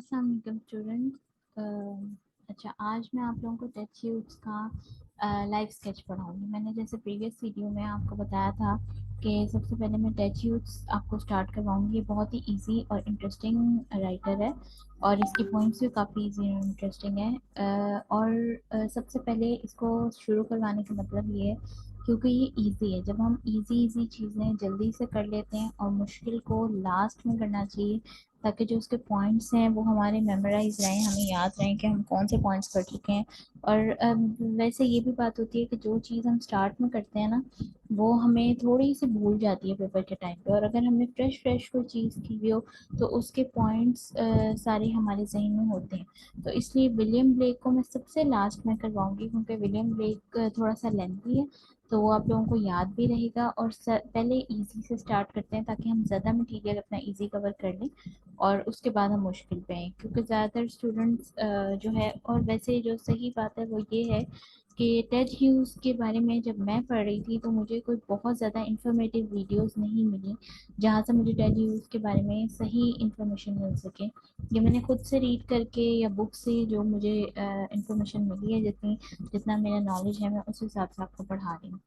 अस्सलाम वालेकुम स्टूडेंट। अच्छा, आज मैं आप लोगों को टेक ह्यूज का लाइव स्केच पढ़ाऊंगी। मैंने जैसे प्रीवियस वीडियो में आपको बताया था कि सबसे पहले मैं टेक ह्यूज आपको स्टार्ट करवाऊंगी। ये बहुत ही इजी और इंटरेस्टिंग राइटर है और इसकी पॉइंट्स भी काफ़ी इजी और इंटरेस्टिंग है। सबसे पहले इसको शुरू करवाने का मतलब ये है क्योंकि ये इजी है। जब हम इजी इजी चीज़ें जल्दी से कर लेते हैं और मुश्किल को लास्ट में करना चाहिए ताकि जो उसके पॉइंट्स हैं वो हमारे मेमोराइज रहें, हमें याद रहें कि हम कौन से पॉइंट्स पढ़ चुके हैं। और वैसे ये भी बात होती है कि जो चीज़ हम स्टार्ट में करते हैं ना वो हमें थोड़ी सी भूल जाती है पेपर के टाइम पे, और अगर हमने फ्रेश फ्रेश कोई चीज़ की भी हो तो उसके पॉइंट्स सारे हमारे जहन में होते हैं। तो इसलिए विलियम ब्लेक को मैं सबसे लास्ट में करवाऊंगी क्योंकि विलियम ब्लेक थोड़ा सा लेंथी है, तो वो आप लोगों को याद भी रहेगा। और पहले इजी से स्टार्ट करते हैं ताकि हम ज़्यादा मटीरियल अपना इजी कवर कर लें और उसके बाद हम मुश्किल पे आए, क्योंकि ज़्यादातर स्टूडेंट्स जो है, और वैसे जो सही बात है वो ये है कि टेड ह्यूज के बारे में जब मैं पढ़ रही थी तो मुझे कोई बहुत ज़्यादा इंफॉर्मेटिव वीडियोस नहीं मिली जहाँ से मुझे टेड ह्यूज के बारे में सही इंफॉर्मेशन मिल सके। ये मैंने खुद से रीड करके या बुक से जो मुझे इंफॉर्मेशन मिली है, जितना मेरा नॉलेज है मैं उस हिसाब से आपको पढ़ा रही हूँ।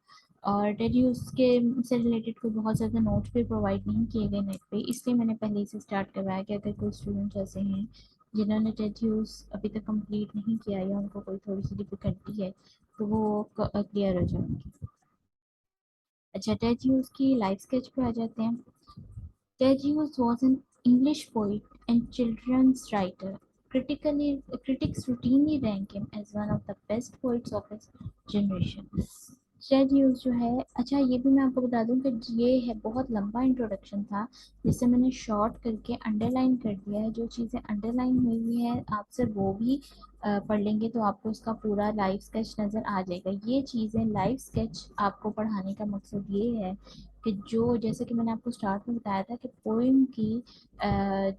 और डेली यूज़ के से रिलेटेड कोई बहुत ज़्यादा नोट्स भी प्रोवाइड नहीं किए गए नेट पे, इसलिए मैंने पहले ही से स्टार्ट करवाया कि अगर कोई स्टूडेंट ऐसे हैं जिन्होंने टेट यूज़ अभी तक कंप्लीट नहीं किया या उनको कोई थोड़ी सी डिफिकल्टी है तो वो क्लियर हो जाएंगे। अच्छा, टेट यूज़ की लाइफ स्केच पे आ जाते हैं। Ted Hughes was an English poet and children's writer. Critics routinely rank him as one of the best poets of his generation. Ted Hughes जो है, अच्छा ये भी मैं आपको बता दूं कि ये है बहुत लंबा इंट्रोडक्शन था जिससे मैंने शॉर्ट करके अंडरलाइन कर दिया है। जो चीज़ें अंडरलाइन हुई हुई है आप सिर्फ वो भी पढ़ लेंगे तो आपको इसका पूरा लाइव स्केच नज़र आ जाएगा। ये चीज़ें लाइव स्केच आपको पढ़ाने का मकसद ये है कि जो, जैसे कि मैंने आपको स्टार्ट में बताया था कि पोइम की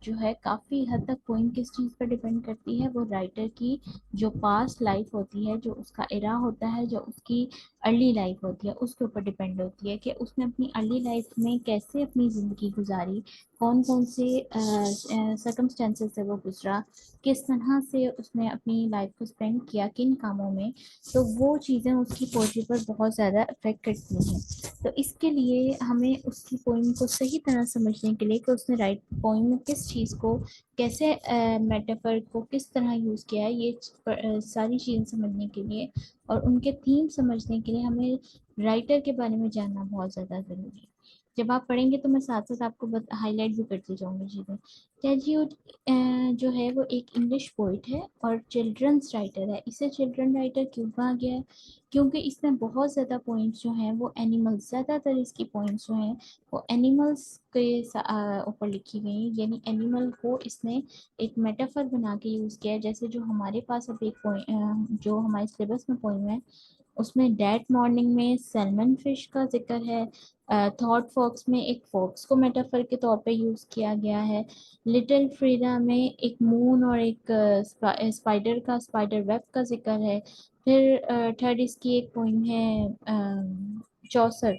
जो है काफ़ी हद तक पोइम किस चीज़ पर डिपेंड करती है, वो राइटर की जो पास्ट लाइफ होती है, जो उसका एरा होता है, जो उसकी अर्ली लाइफ होती है, उसके ऊपर डिपेंड होती है कि उसने अपनी अर्ली लाइफ में कैसे अपनी ज़िंदगी गुजारी, कौन कौन से सर्कमस्टेंसेस से वो गुजरा, किस तरह से उसने अपनी लाइफ को स्पेंड किया, किन कामों में। तो वो चीज़ें उसकी पोइट्री पर बहुत ज़्यादा अफेक्ट करती हैं। तो इसके लिए हमें उसकी पोइम को सही तरह समझने के लिए कि उसने राइट पोइम में किस चीज़ को कैसे, मेटाफर को किस तरह यूज़ किया है, ये सारी चीज़ें समझने के लिए और उनके थीम समझने के लिए हमें राइटर के बारे में जानना बहुत ज़्यादा ज़रूरी है। जब आप पढ़ेंगे तो मैं साथ साथ आपको हाईलाइट भी करती जाऊंगी चीज़ें। टेल्यूड जो है वो एक इंग्लिश पोइट है और चिल्ड्रंस राइटर है। इसे चिल्ड्रन राइटर क्यों कहा गया है? क्योंकि इसमें बहुत ज़्यादा पॉइंट्स जो हैं वो एनिमल्स, ज़्यादातर इसकी पॉइंट्स जो हैं वो एनिमल्स के ऊपर लिखी गई हैं। यानी एनिमल को इसने एक मेटाफर बना के यूज़ किया है। जैसे जो हमारे पास अब एक पॉइंट जो हमारे सिलेबस में पोइम है उसमें डेट मॉर्निंग में सैल्मन फिश का जिक्र है। थॉट फॉक्स में एक फॉक्स को मेटाफर के तौर पे यूज़ किया गया है। लिटिल फ्रीडा में एक मून और एक स्पाइडर का, स्पाइडर वेब का जिक्र है। फिर थर्ड इसकी एक पोइम है चौसर।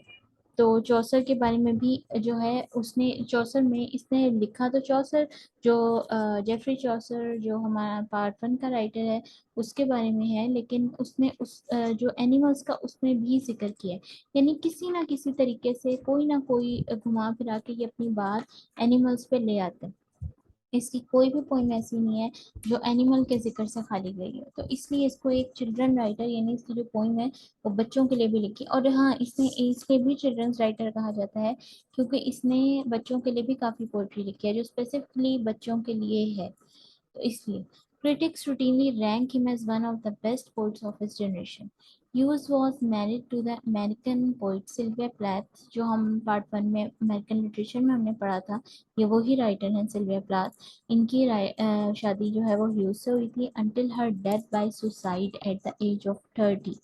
तो चौसर के बारे में भी जो है उसने, चौसर में इसने लिखा तो चौसर जो जेफरी चौसर जो हमारा पार्ट वन का राइटर है उसके बारे में है, लेकिन उसने उस जो एनिमल्स का उसमें भी जिक्र किया है। यानी किसी ना किसी तरीके से कोई ना कोई घुमा फिरा के ये अपनी बात एनिमल्स पे ले आते हैं। इसकी कोई भी पोइम ऐसी नहीं है जो एनिमल के जिक्र से खाली गई है, तो इसलिए इसको एक चिल्ड्रन राइटर, यानी इसकी जो पोइम है वो बच्चों के लिए भी लिखी। और हाँ, इसने इसके भी चिल्ड्रंस राइटर कहा जाता है क्योंकि इसने बच्चों के लिए भी काफ़ी पोइट्री लिखी है जो स्पेसिफिकली बच्चों के लिए है। तो इसलिए critics routinely rank him as one of the best poets of his generation. Hughes was married to the American poet Sylvia Plath, जो हम पार्ट वन में अमेरिकन लिटरेचर में हमने पढ़ा था। ये वही राइटर हैं सिल्विया प्लाथ। इनकी शादी जो है वो ह्यूज से हुई थी until her death by suicide at the age of 30।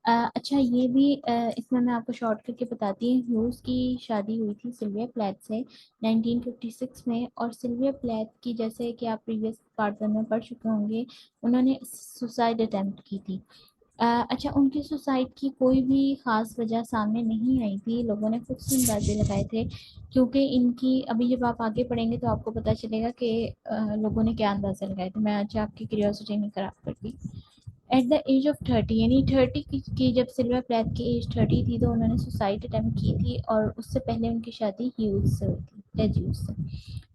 अच्छा ये भी इसमें मैं आपको शॉर्ट करके बताती हूँ। ह्यूज की शादी हुई थी सिल्विया प्लेथ से 1956 में, और सिल्विया प्लेथ की, जैसे कि आप प्रीवियस पार्ट वन में पढ़ चुके होंगे, उन्होंने सुसाइड अटेम्प्ट की थी। अच्छा, उनकी सुसाइड की कोई भी खास वजह सामने नहीं आई थी, लोगों ने खुद से अंदाजे लगाए थे। क्योंकि इनकी अभी जब आप आगे पढ़ेंगे तो आपको पता चलेगा कि लोगों ने क्या अंदाजे लगाए थे। मैं अच्छा आपकी क्यूरियोसिटी नहीं खराब करती। एट द एज ऑफ 30, यानी 30 की जब सिल्वर प्लेथ की एज 30 थी तो उन्होंने सुसाइड अटेम्प्ट की थी, और उससे पहले उनकी शादी ह्यूज से हुई थी, टेड ह्यूज से।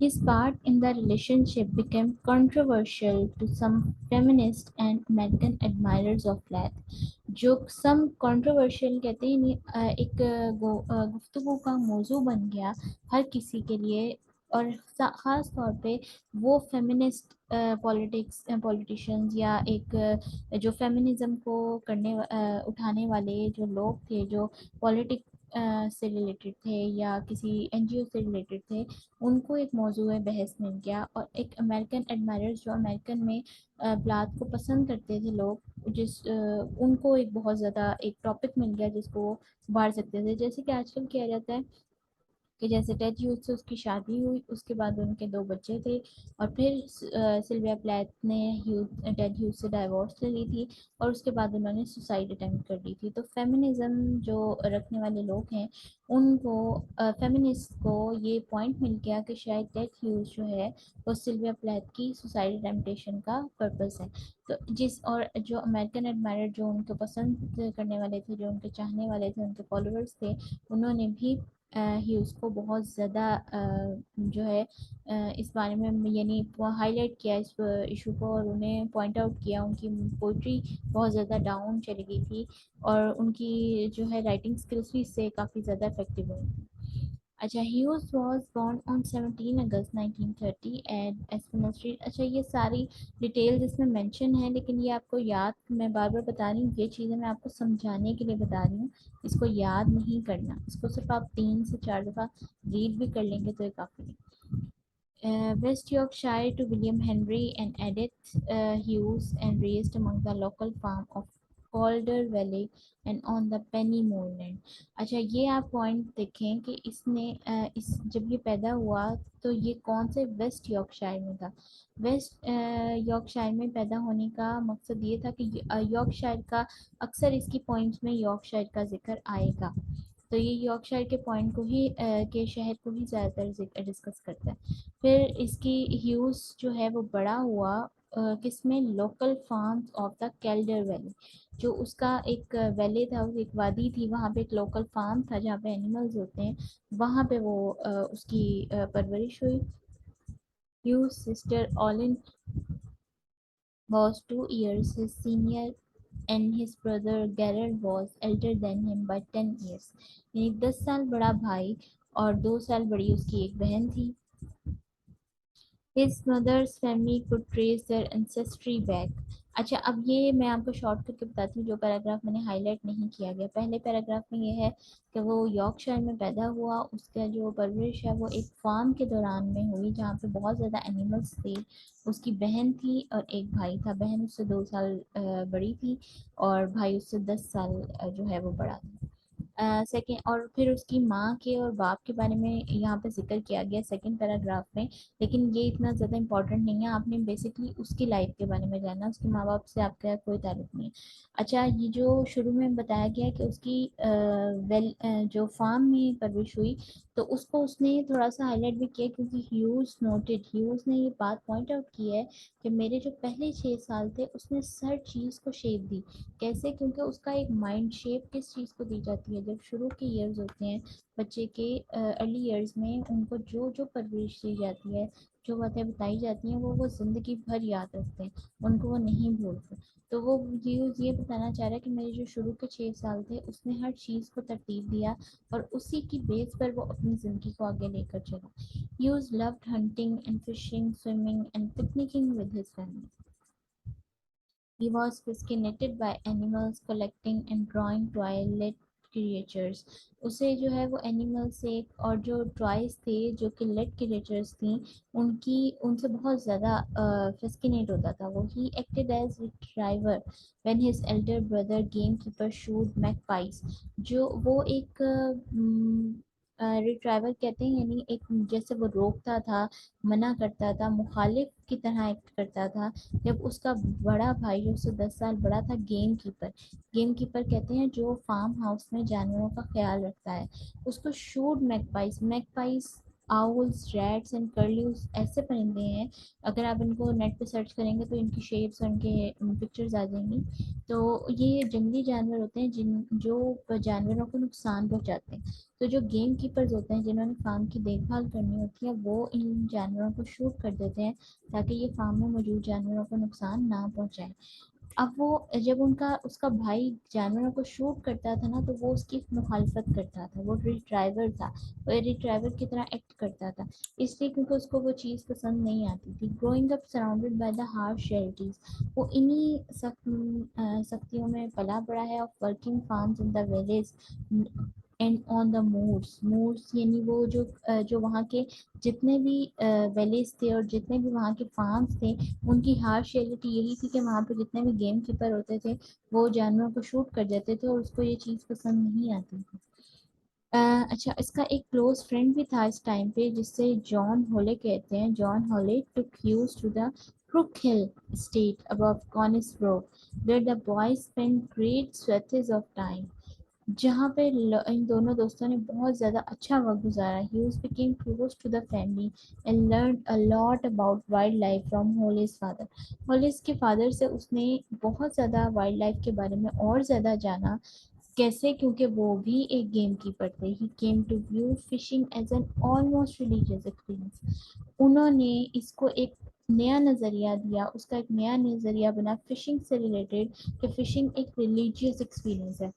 His part in the relationship became controversial to some feminists and American admirers of Plath, जो सम कंट्रोवर्शियल कहते हैं नहीं, एक गुफ्तगू का मौजू बन गया हर किसी के लिए। और ख़ास तौर पे वो फेमिनिस्ट पॉलिटिशियंस या एक जो फेमिनिज्म को उठाने वाले जो लोग थे, जो पॉलिटिक्स से रिलेटेड थे या किसी एनजीओ से रिलेटेड थे, उनको एक मौजू बहस मिल गया। और एक अमेरिकन एडमायरर्स जो अमेरिकन में ब्लाथ को पसंद करते थे लोग, उनको एक बहुत ज़्यादा एक टॉपिक मिल गया जिसको वो बांट सकते थे। जैसे कि आजकल किया जाता है कि जैसे टेड ह्यूज से उसकी शादी हुई, उसके बाद उनके दो बच्चे थे, और फिर सिल्विया प्लैथ ने टेड ह्यूज से डाइवोर्स ले ली थी, और उसके बाद उन्होंने सुसाइड अटेम्प्ट कर ली थी। तो फेमिनिज्म जो रखने वाले लोग हैं, उनको फेमिनिस्ट को ये पॉइंट मिल गया कि शायद टेड ह्यूज जो है वो सिल्विया प्लैथ की सुसाइड अटेम्प्टेशन का पर्पस है। तो जिस और जो अमेरिकन एडमायर जो उनको पसंद करने वाले थे, जो उनके चाहने वाले थे, उनके फॉलोअर्स थे, उन्होंने भी ही उसको बहुत ज़्यादा जो है इस बारे में यानी हाईलाइट किया इस इशू को, और उन्हें पॉइंट आउट किया। उनकी पोइट्री बहुत ज़्यादा डाउन चली गई थी, और उनकी जो है राइटिंग स्किल्स भी इससे काफ़ी ज़्यादा इफेक्टिव हुई। अच्छा, Hughes was born on 17 August 1930 at Aspinall Street. अच्छा, ये सारी डिटेल्स इसमें मेंशन है, लेकिन ये आपको याद, मैं बार बार बता रही हूँ, ये चीज़ें मैं आपको समझाने के लिए बता रही हूँ। इसको याद नहीं करना, इसको सिर्फ आप 3 से 4 दफ़ा रीड भी कर लेंगे तो ये काफ़ी है। West Yorkshire to William Henry and Edith Hughes, and raised among the local farm of Calder Valley and on the Penny Moorland। अच्छा, ये आप पॉइंट देखें कि इसने इस जब ये पैदा हुआ तो ये कौन से वेस्ट यॉर्कशायर में था। वेस्ट यॉर्कशायर में पैदा होने का मकसद ये था कि यॉर्कशायर का अक्सर इसकी पॉइंट्स में यॉर्कशायर का जिक्र आएगा, तो ये यॉर्कशायर के पॉइंट को ही के शहर को ही ज़्यादातर डिस्कस करता है। फिर इसकी ह्यूज जो है वो बड़ा हुआ किसमें, local farms of the Calder valley. जो उसका एक वैली था, एक वादी थी, वहाँ पे एक लोकल फार्म था जहाँ पे एनिमल्स होते हैं, वहाँ पे वो उसकी परवरिश हुई। Hughes sister Olwyn was 2 years his senior, and his brother Gerard was elder than him by 10 years। यानी 10 साल बड़ा भाई और 2 साल बड़ी उसकी एक बहन थी। His mother's family could trace their ancestry back। अच्छा, अब ये मैं आपको शॉर्ट करके बताती हूँ, जो पैराग्राफ मैंने हाईलाइट नहीं किया गया। पहले पैराग्राफ में ये है कि वो यॉर्कशायर में पैदा हुआ, उसका जो परवरिश है वो एक फार्म के दौरान में हुई जहाँ पे बहुत ज़्यादा एनिमल्स थे। उसकी बहन थी और एक भाई था, बहन उससे 2 साल बड़ी थी, और भाई उससे 10 साल जो है वो बड़ा था। सेकेंड, और फिर उसकी माँ के और बाप के बारे में यहाँ पे जिक्र किया गया सेकंड पैराग्राफ में, लेकिन ये इतना ज़्यादा इम्पोर्टेंट नहीं है। आपने बेसिकली उसकी लाइफ के बारे में जानना, उसके माँ बाप से आपका कोई ताल्लुक नहीं है। अच्छा, ये जो शुरू में बताया गया कि उसकी जो फार्म में परवरिश हुई, तो उसको उसने थोड़ा सा हाईलाइट भी किया, क्योंकि ह्यूज ने ये बात पॉइंट आउट की है कि मेरे जो पहले 6 साल थे उसने हर चीज़ को शेप दी। कैसे, क्योंकि उसका एक माइंड शेप किस चीज़ को दी जाती है, जब शुरू के ईयर्स होते हैं बच्चे के, अर्ली ईयर्स में उनको जो जो परवरिश दी जाती है, जो बातें बताई जाती हैं, वो ज़िंदगी भर याद रखते हैं, उनको वो नहीं भूलते। तो वो ये बताना चाह रहा है कि मेरे जो शुरू के 6 साल थे उसने हर चीज़ को तरतीब दिया, और उसी की बेस पर वो अपनी ज़िंदगी को आगे लेकर चला। Hughes loved hunting and fishing, swimming and picnicking with his family. He was fascinated by animals, collecting and drawing toilet creatures। उसे जो है वो एनिमल से, और जो टॉयज थे जो कि लेट क्रिएचर्स थी, उनकी उनसे बहुत ज़्यादा फेस्किनेट होता था वो। He acted as driver when his elder brother game keeper shoot magpies. जो वो एक रिट्राइवल कहते हैं, यानी एक जैसे वो रोकता था, मना करता था, मुखालिफ की तरह एक्ट करता था। जब उसका बड़ा भाई, उससे 10 साल बड़ा था, गेम कीपर, गेम कीपर कहते हैं जो फार्म हाउस में जानवरों का ख्याल रखता है, उसको शूट मैगपाइस, मैगपाइस आउल्स, रैट्स एंड कर्ल्यूस ऐसे परिंदे हैं, अगर आप इनको नेट पे सर्च करेंगे तो इनकी शेप्स और इनके पिक्चर्स आ जाएंगी। तो ये जंगली जानवर होते हैं जिन जो जानवरों को नुकसान पहुंचाते हैं। तो जो गेम कीपर्स होते हैं जिन्होंने फार्म की देखभाल करनी होती है, वो इन जानवरों को शूट कर देते हैं ताकि ये फार्म में मौजूद जानवरों को नुकसान ना पहुंचाए। अब वो जब उनका उसका भाई जानवरों को शूट करता था ना, तो वो उसकी मुखालफत करता था, वो रिट्राइवर था, वो रिट्राइवर की तरह एक्ट करता था, इसलिए क्योंकि उसको वो चीज़ पसंद नहीं आती थी। Growing up surrounded by the harsh realities, वो इन्हीं सख्तियों में पला बड़ा है, of working farms in the village and on the moors. Moors यानी वो जो वहाँ के जितने भी विलेज थे और जितने भी वहाँ के फार्म्स थे, उनकी हार्श रियलिटी यही थी कि वहाँ पे जितने भी गेम कीपर होते थे, वो जानवरों को शूट कर देते थे और उसको ये चीज़ पसंद नहीं आती थी। अ, अच्छा, इसका एक क्लोज फ्रेंड भी था इस टाइम पे, जिससे जॉन होले कहते हैं। John Hole took Hughes to the Crook Hill state above Conisbrough, where the boys spend great swathes of time, जहाँ पे इन दोनों दोस्तों ने बहुत ज़्यादा अच्छा वक्त गुजारा। Hughes became close to the family and learn a lot about wild life from Holly's father. Holly's के फादर से उसने बहुत ज़्यादा वाइल्ड लाइफ के बारे में और ज़्यादा जाना। कैसे? क्योंकि वो भी एक गेम कीपर थे। He came to view fishing as an almost religious experience, उन्होंने इसको एक नया नज़रिया दिया, उसका एक नया नज़रिया बना फिशिंग से रिलेटेड, कि फिशिंग एक रिलीजियस एक्सपीरियंस है।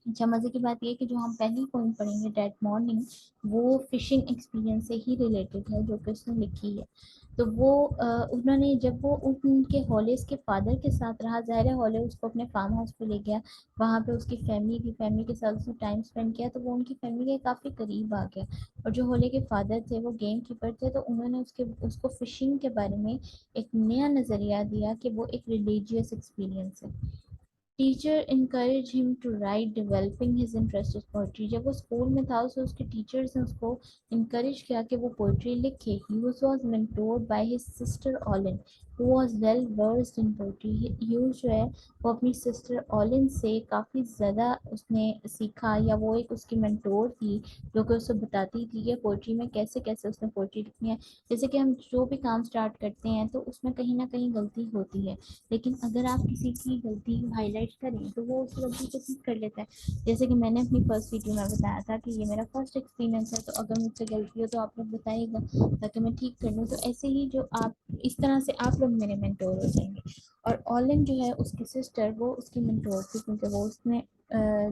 अच्छा, मज़े की बात ये है कि जो हम पहली पॉइंट पढ़ेंगे डेट मॉर्निंग, वो फिशिंग एक्सपीरियंस से ही रिलेटेड है जो कि उसने लिखी है। तो वो उन्होंने जब वो उनके हॉलेस के फादर के साथ रहा, ज़ाहिर है हॉले उसको अपने फार्म हाउस पे ले गया, वहाँ पे उसकी फैमिली के साथ उसने टाइम स्पेंड किया, तो वो उनकी फैमिली के काफ़ी करीब आ गया। और जो हॉले के फादर थे वो गेम कीपर थे, तो उन्होंने उसको फिशिंग के बारे में एक नया नज़रिया दिया कि वो एक रिलीजियस एक्सपीरियंस है। Teacher encouraged him to write, developing his interest in poetry। जब वो स्कूल में था तो उसके टीचर्स ने उसको इनकरेज किया कि वो पोइट्री लिखे। ही was mentored by his sister Olin, who was well versed in poetry। Huge जो है वो अपनी सिस्टर ऑलिन से काफ़ी ज़्यादा उसने सीखा, या वो एक उसकी मेंटोर थी जो कि उसे बताती थी कि पोइट्री में कैसे कैसे उसने पोइट्री लिखनी है। जैसे कि हम जो भी काम स्टार्ट करते हैं तो उसमें कहीं ना कहीं गलती होती है, लेकिन अगर आप किसी की गलती हाईलाइट करें तो वो उस गलती को ठीक कर लेता है। जैसे कि मैंने अपनी फर्स्ट वीडियो में बताया था कि ये मेरा फर्स्ट एक्सपीरियंस है, तो अगर मुझसे गलती हो तो आप लोग बताइएगा ताकि मैं ठीक कर लूँ। तो ऐसे ही जो आप इस तरह से आप लोग मेरे मेंटोर हो जाएंगे। और ऑलिन जो है उसकी सिस्टर, वो उसकी मेंटोर थी, क्योंकि वो उसने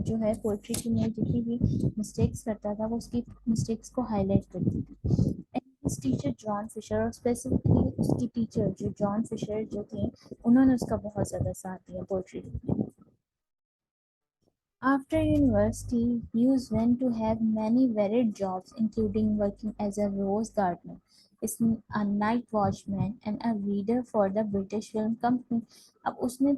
जो है पोइट्री की में जितनी भी मिस्टेक्स करता था वो उसकी मिस्टेक्स को हाईलाइट करती थी। एंड टीचर जॉन फिशर, और स्पेसिफिकली उसकी टीचर जो जॉन फिशर जो थी, उन्होंने उसका बहुत ज़्यादा साथ दिया पोइट्री लिखने में। After university, Hughes went to have many varied jobs, including working as a rose gardener, a night watchman, and a reader for the British Film Company। अब उसने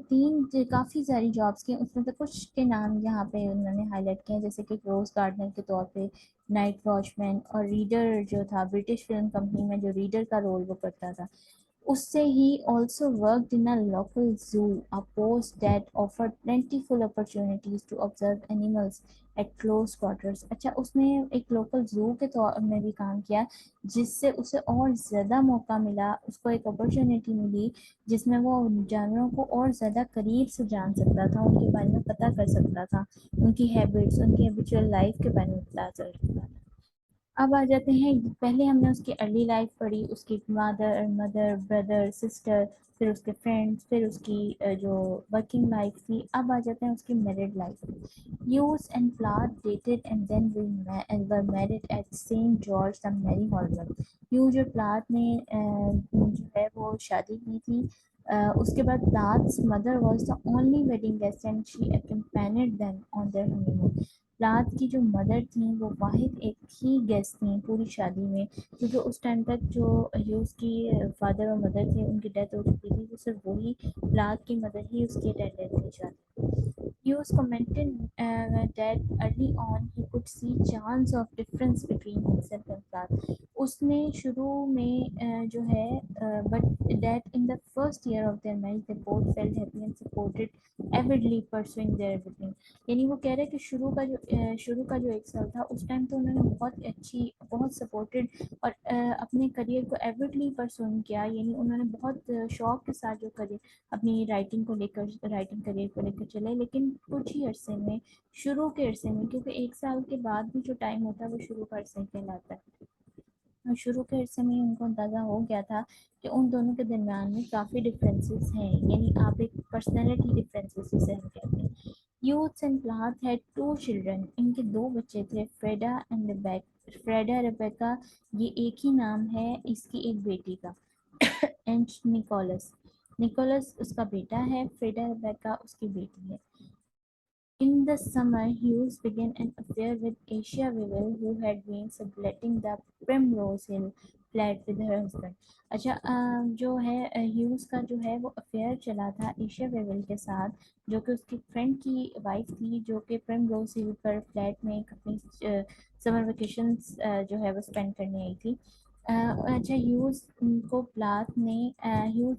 काफ़ी सारी जॉब्स की, उसमें तो कुछ के नाम यहाँ पे उन्होंने हाईलाइट किए हैं, जैसे कि रोज गार्डनर के तौर पे, नाइट वॉचमैन, और रीडर जो था ब्रिटिश फिल्म कंपनी में जो रीडर का रोल वो करता था। उससे ही also worked in a local zoo, a post that offered plentiful opportunities to observe animals at close quarters। अच्छा, उसने एक लोकल जू के तौर में भी काम किया, जिससे उसे और ज़्यादा मौका मिला, उसको एक अपॉर्चुनिटी मिली जिसमें वो जानवरों को और ज़्यादा करीब से जान सकता था, उनके बारे में पता कर सकता था, उनकी हैबिट्स, उनकी हैबिचुअल लाइफ के बारे में पता चल सकता था। अब आ जाते हैं, पहले हमने उसकी अर्ली लाइफ पढ़ी, उसकी मदर ब्रदर सिस्टर, फिर उसके फ्रेंड्स, फिर उसकी जो वर्किंग लाइफ थी। अब आ जाते हैं उसकी married life. Hughes and Plath dated and then were married at Saint George the Mary हॉलवर। यूज और प्लाट ने जो है वो शादी की थी। उसके बाद Plath's mother was the only wedding guest and she accompanied them on their honeymoon। रात की जो मदर थी वो वाहिद एक ही गेस्ट थी पूरी शादी में, क्योंकि उस टाइम तक जो ह्यूज की फादर और मदर थे उनकी डेथ हो चुकी थी, तो सिर्फ वही रात की मदर ही उसकी अटेंडेंट थी शादी। Hughes commented that early on he could see chance of difference between himself and Clark. उसने शुरू में जो है but that in the first year of their marriage they both felt happy and supported avidly pursuing their everything. यानी वो कह रहे हैं कि शुरू का जो एक साल था उस टाइम तो उन्होंने बहुत सपोर्टेड और अपने करियर को एविडली परस्यूम किया, यानी उन्होंने बहुत शौक के साथ जो करियर अपनी राइटिंग करियर को लेकर चले। लेकिन कुछ ही अरसे में, शुरू के अरसे में, क्योंकि एक साल के बाद भी जो टाइम होता है वो शुरू का अरसे कहलाता है, और शुरू के अरसे में उनको अंदाज़ा हो गया था कि उन दोनों के दरमियान में काफ़ी डिफरेंसेस हैं, यानी आप एक पर्सनैलिटी डिफरेंसेस जिसे हम कहते हैं। Hughes and Plath had two children, इनके दो बच्चे थे, फ्रेडा रेबेका, ये एक ही नाम है इसकी एक बेटी का, एंड निकोलस, निकोलस उसका बेटा है, फ्रेडा रेबेका उसकी बेटी है। In the summer, Hughes began an affair with Asia Weaver, who had been subletting the Primrose Hill flat with her husband. अच्छा, जो है ह्यूज का जो है वो अफेयर चला था एशिया वेवल के साथ, जो कि उसकी फ्रेंड की वाइफ थी, जो कि प्रिमरोज हिल पर फ्लैट में एक अपनी समर वेकेशंस जो है वो स्पेंड करने आई थी। अच्छा, huge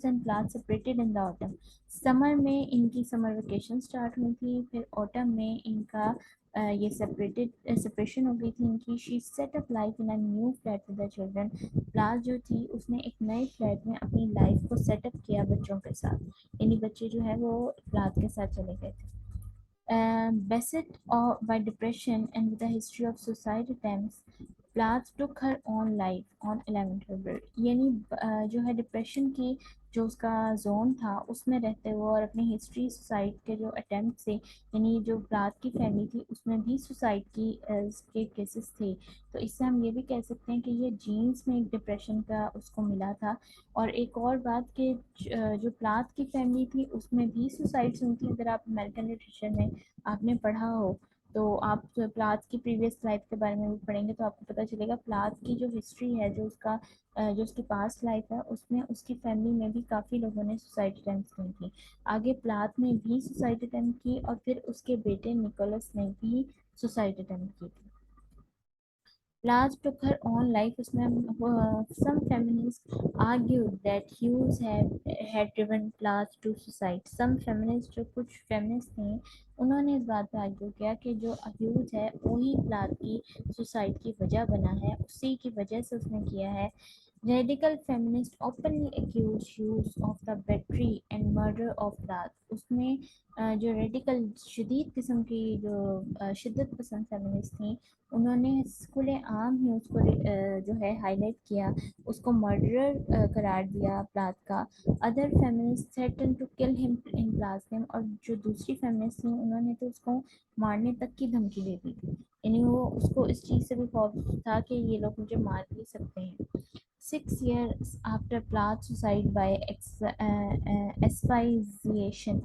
and Plath separated in the autumn. Summer में इनकी समर वेकेशन स्टार्ट हुई थी, फिर ऑटम में इनका ये सेपरेशन हो गई थी इनकी। She set up life in a new flat with the children. Plath जो थी उसने एक नए फ्लैट में अपनी लाइफ को सेटअप किया बच्चों के साथ, यानी बच्चे जो है वो प्लास के साथ चले गए थे। Beset by depression and with a history of suicide attempts, Plath took her own life on 11th February। यानी जो है डिप्रेशन की जो उसका जोन था उसमें रहते हुए और अपनी हिस्ट्री सुसाइड के जो अटेम्प्ट से, यानी जो प्लाथ की फैमिली थी उसमें भी सुसाइड के केसेस थे। तो इससे हम ये भी कह सकते हैं कि ये जीन्स में एक डिप्रेशन का उसको मिला था। और एक और बात कि जो प्लाथ की फैमिली थी उसमें भी सुसाइड्स हुई थी। अगर आप अमेरिकन लिटरेचर में आपने पढ़ा हो तो आप प्लाथ की प्रीवियस लाइफ के बारे में भी पढ़ेंगे तो आपको पता चलेगा प्लाथ की जो हिस्ट्री है, जो उसकी पास्ट लाइफ है, उसमें उसकी फैमिली में भी काफ़ी लोगों ने सुसाइड अटेम्प्ट की थी। आगे प्लाथ ने भी सुसाइड अटेम्प्ट की और फिर उसके बेटे निकोलस ने भी सुसाइड अटेम्प्ट की थी। Plath took her own life. Some feminists argued that had driven Plath to suicide. Some feminists, जो कुछ feminists थे, उन्होंने इस बात पे आर्ग्यू किया कि जो Hughes है वही प्लाथ की सुसाइड की वजह बना है, उसी की वजह से उसने किया है। Radical feminists openly accused Hughes of the battery and murder of Plath। उसने जो रेडिकल शदीद किस्म की जो शिद्दत पसंद फेमिनिस्ट थी, उन्होंने खुले आम ही उसको जो है हाईलाइट किया, उसको मर्डरर करार दिया प्लाथ का। Other feminist threaten to kill him in Plath name, और जो दूसरी फेमिनिस्ट थी उन्होंने तो उसको मारने तक की धमकी दे दी थी, यानी वो उसको इस चीज़ से भी खौफ था कि ये लोग मुझे मार भी सकते हैं। 6 years after Plath's suicide by asphyxiation,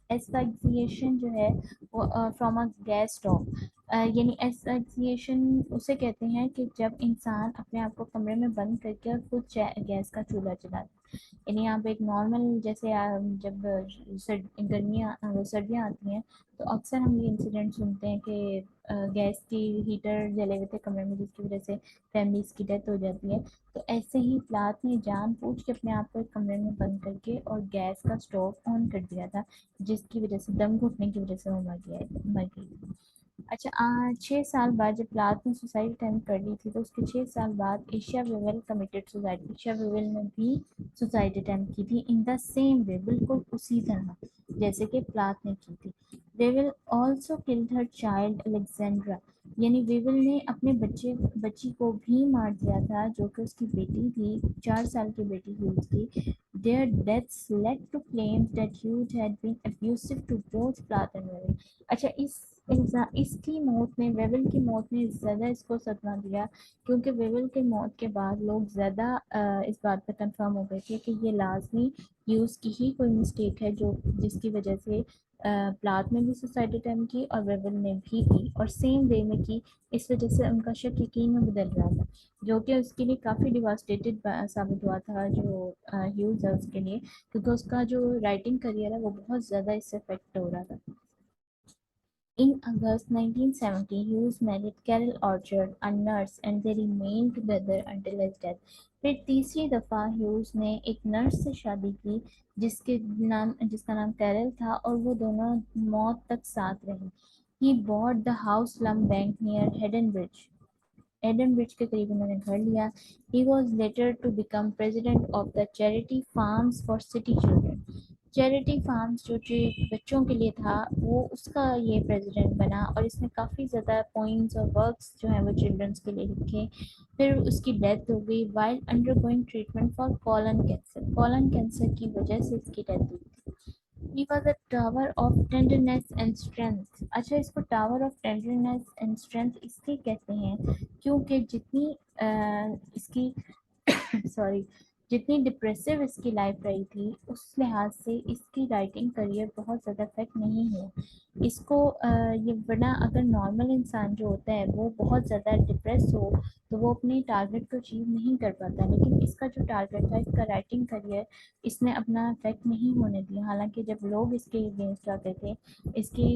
एस्फाक्सिएशन जो है वो फ्रॉम अ गैस स्टोव, यानी एस्फाक्सिएशन उसे कहते हैं कि जब इंसान अपने आप को कमरे में बंद करके खुद गैस का चूल्हा जलाता है। यानी आप एक नॉर्मल जैसे जब सर्दियाँ आती हैं तो अक्सर हम ये इंसिडेंट सुनते हैं कि गैस की हीटर जले हुए थे कमरे में, जिसकी वजह से फैमिलीज की डेथ हो जाती है। तो ऐसे ही प्लाथ ने जानबूझ के अपने आप को एक कमरे में बंद करके और गैस का स्टोव ऑन कर दिया था, जिसकी वजह से दम घुटने की वजह से वो मर गई। अच्छा, 6 साल बाद जब प्लाथ ने सुसाइड अटेम्प्ट कर ली थी तो उसके 6 साल बाद Asia Wavell committed suicide. Asia Wavell ने भी सुसाइड अटेम्प्ट की थी इन द सेम वे, बिल्कुल उसी तरह जैसे कि प्लाथ ने की थी। Wavell also killed her child Alexandra, यानी वेवेल ने अपने बच्ची को भी मार दिया था, जो कि उसकी बेटी थी, 4 साल की बेटी थी उसकी। Their deaths led to claims that Hughes had been abusive to both Plath and Wevel। अच्छा, इसकी मौत ने, वेवल की मौत ने ज़्यादा इसको सदमा दिया, क्योंकि वेवल के मौत के बाद लोग ज़्यादा इस बात पे कंफर्म हो गए थे कि ये लाजमी यूज़ की ही कोई मिस्टेक है, जो जिसकी वजह से प्लाथ ने भी सुसाइड अटेम्प्ट की और वेवल ने भी की, और सेम वे में की। इस वजह से उनका शक यकीन में बदल रहा था, जो कि उसके लिए काफ़ी डिवास्टेटेड साबित हुआ था, जो ह्यूज है उसके लिए, क्योंकि उसका जो राइटिंग करियर है वो बहुत ज़्यादा इससे अफेक्ट हो रहा था। In August 1970, Hughes married Carol Orchard, a nurse, and they remained together until his death. फिर तीसरी दफा ह्यूज ने एक नर्स से शादी की जिसका नाम कैरल था और वो दोनों मौत तक साथ रहे. He bought the House Slum Bank near Edenbridge के करीब उन्होंने घर लिया. He was later to become president of the charity Farms for City Children. Charity farms जो कि बच्चों के लिए था वो उसका ये प्रेसिडेंट बना और इसने काफ़ी ज़्यादा पॉइंट्स और वर्क्स जो है वो चिल्ड्रंस के लिए लिखे. फिर उसकी डेथ हो गई while undergoing treatment for colon cancer की वजह से इसकी डेथ हुई थी. He was a tower of tenderness and strength. अच्छा, इसको tower of tenderness and strength इसलिए कहते हैं क्योंकि जितनी इसकी सॉरी जितनी डिप्रेसिव इसकी लाइफ रही थी उस लिहाज से इसकी राइटिंग करियर बहुत ज़्यादा इफेक्ट नहीं हुआ. इसको ये वरना अगर नॉर्मल इंसान जो होता है वो बहुत ज़्यादा डिप्रेस हो तो वो अपने टारगेट को अचीव नहीं कर पाता, लेकिन इसका जो टारगेट था इसका राइटिंग करियर इसने अपना इफेक्ट नहीं होने दिया. हालांकि जब लोग इसके अगेंस्ट आते थे इसकी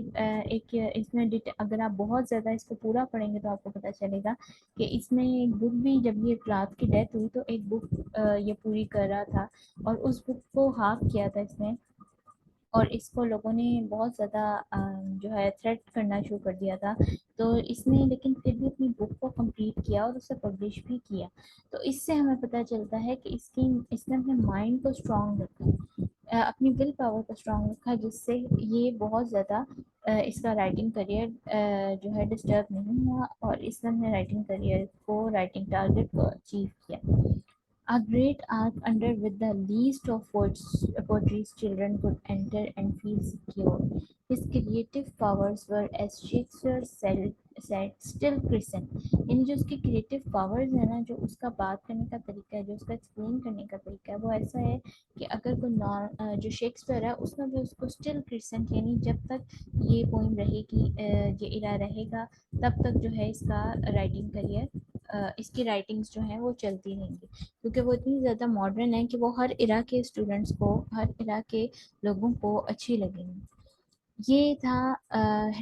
एक इसमें अगर आप बहुत ज़्यादा इसको पूरा पढ़ेंगे तो आपको पता चलेगा कि इसमें एक बुक भी जब ये रात की डेथ हुई तो एक बुक ये पूरी कर रहा था और उस बुक को हाफ किया था इसने और इसको लोगों ने बहुत ज़्यादा जो है थ्रेट करना शुरू कर दिया था. तो इसने लेकिन फिर भी अपनी बुक को कंप्लीट किया और उसे पब्लिश भी किया. तो इससे हमें पता चलता है कि इसने अपने माइंड को स्ट्रांग रखा, अपनी विल पावर को स्ट्रांग रखा जिससे ये बहुत ज़्यादा इसका राइटिंग करियर जो है डिस्टर्ब नहीं हुआ और इसने अपने राइटिंग करियर को राइटिंग टारगेट को अचीव किया. A great arc under with the least of poetry's children could enter and feel secure. His creative powers were, as Shakespeare said still crescent. यानी जो उसके क्रिएटिव पावर्स है ना, जो उसका बात करने का तरीका है, जो उसका एक्सप्लेन करने का तरीका है, वो ऐसा है कि अगर कोई जो शेक्सपियर है उसमें भी उसको स्टिल क्रिसेंट यानी जब तक ये पोइम रहेगी, ये इरा रहेगा तब तक जो है इसका राइटिंग करियर, इसकी राइटिंग्स जो हैं वो चलती रहेंगी क्योंकि वो इतनी ज़्यादा मॉडर्न है कि वो हर इरा के स्टूडेंट्स को, हर इरा के लोगों को अच्छी लगेंगी. ये था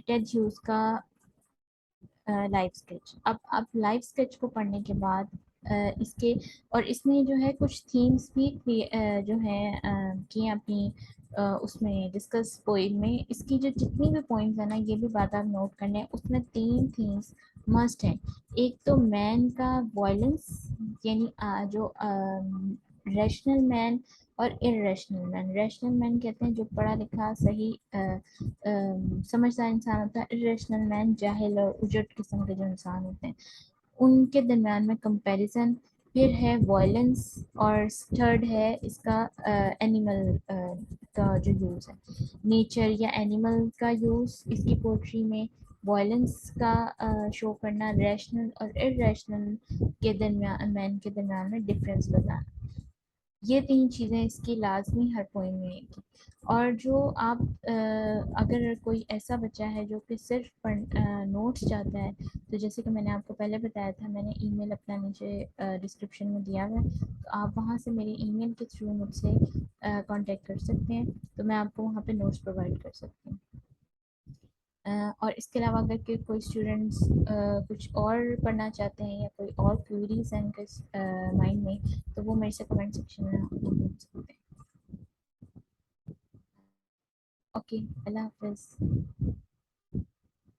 टेड ह्यूज का लाइव स्केच. अब लाइव स्केच को पढ़ने के बाद इसके और इसने जो है कुछ थीम्स भी जो है किए अपनी उसमें डिस्कस पोइम में. इसकी जो जितनी भी पॉइंट्स है ना ये भी बात आप नोट करने हैं. उसमें 3 थीम्स मस्ट हैं. एक तो मैन का वायलेंस यानी जो रैशनल मैन और इरेशनल मैन. रैशनल मैन कहते हैं जो पढ़ा लिखा सही समझदार इंसान होता है. इरेशनल मैन जाहिल और उजट किस्म के जो इंसान होते हैं उनके दरम्यान में कंपैरिजन. फिर है वॉयलेंस और थर्ड है इसका एनिमल का जो यूज़ है, नेचर या एनिमल का यूज़ इसकी पोट्री में, वॉयलेंस का शो करना, रैशनल और इरेशनल के दरम्यान मैन के दरम्यान में डिफरेंस बताना. ये 3 चीज़ें इसकी लाजमी हर पोइम में आएगी. और जो आप अगर कोई ऐसा बच्चा है जो कि सिर्फ नोट्स चाहता है तो जैसे कि मैंने आपको पहले बताया था, मैंने ईमेल अपना नीचे डिस्क्रिप्शन में दिया हुआ है तो आप वहाँ से मेरे ईमेल के थ्रू मुझसे कांटेक्ट कर सकते हैं तो मैं आपको वहाँ पे नोट्स प्रोवाइड कर सकती हूँ. और इसके अलावा अगर कोई स्टूडेंट्स कुछ और पढ़ना चाहते हैं या कोई और क्वेरीज हैं उनके माइंड में तो वो मेरे से कमेंट सेक्शन में आपको पूछ सकते हैं. ओके, अल्लाह हाफिज़.